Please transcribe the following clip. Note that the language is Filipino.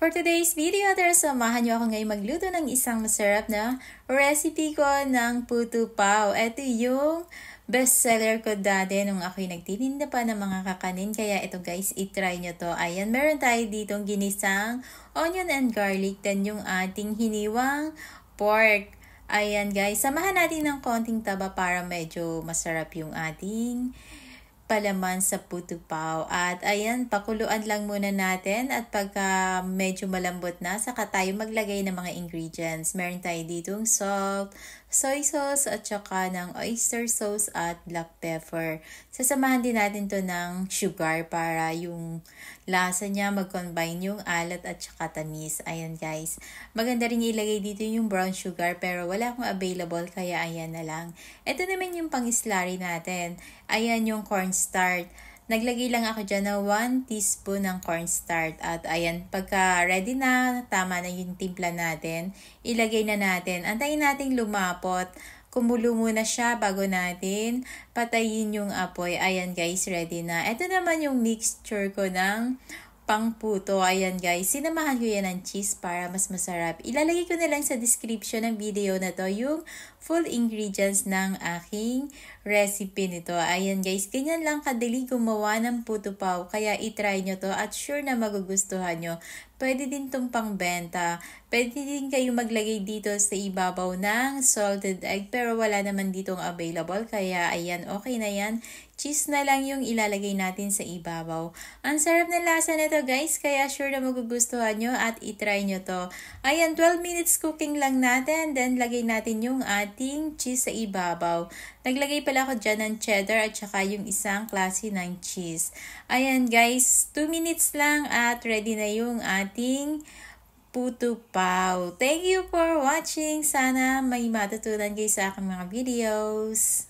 For today's video, samahan niyo ako ngayon magluto ng isang masarap na recipe ko ng puto pao. Ito yung bestseller ko dati nung ako'y nagtitinda pa ng mga kakanin. Kaya ito guys, itry nyo to. Ayan, meron tayo ditong ginisang onion and garlic. Then yung ating hiniwang pork. Ayan guys, samahan natin ng konting taba para medyo masarap yung ating palaman sa puto pao. At ayan, pakuluan lang muna natin at pagka medyo malambot na, saka tayo maglagay ng mga ingredients. Meron tayo ditong salt, soy sauce at saka ng oyster sauce at black pepper. Sasamahan din natin to ng sugar para yung lasa niya mag-combine yung alat at saka tamis. Ayan guys, maganda rin ilagay dito yung brown sugar pero wala akong available kaya ayan na lang. Ito naman yung pang-slurry natin. Ayan yung cornstarch. Naglagay lang ako dyan na 1 teaspoon ng cornstarch. At ayan, pagka ready na, tama na yung timpla natin, ilagay na natin. Antayin natin lumapot. Kumulo muna siya bago natin patayin yung apoy. Ayan guys, ready na. Ito naman yung mixture ko ng pangputo. Ayan guys, sinamahan ko yan ng cheese para mas masarap. Ilalagay ko na lang sa description ng video na to yung full ingredients ng aking recipe nito. Ayan guys, ganyan lang kadali gumawa ng puto pao. Kaya itry nyo to at sure na magugustuhan nyo. Pwede din tong pangbenta. Pwede din kayo maglagay dito sa ibabaw ng salted egg pero wala naman ditong available. Kaya ayan, okay na yan. Cheese na lang yung ilalagay natin sa ibabaw. Ang sarap na lasa nito guys, kaya sure na magugustuhan nyo at itry nyo to. Ayan, 12 minutes cooking lang natin. Then lagay natin yung ating cheese sa ibabaw. Naglagay pala ako dyan ng cheddar at saka yung isang klase ng cheese. Ayan guys, 2 minutes lang at ready na yung ating puto pao. Thank you for watching. Sana may matutunan kayo sa aking mga videos.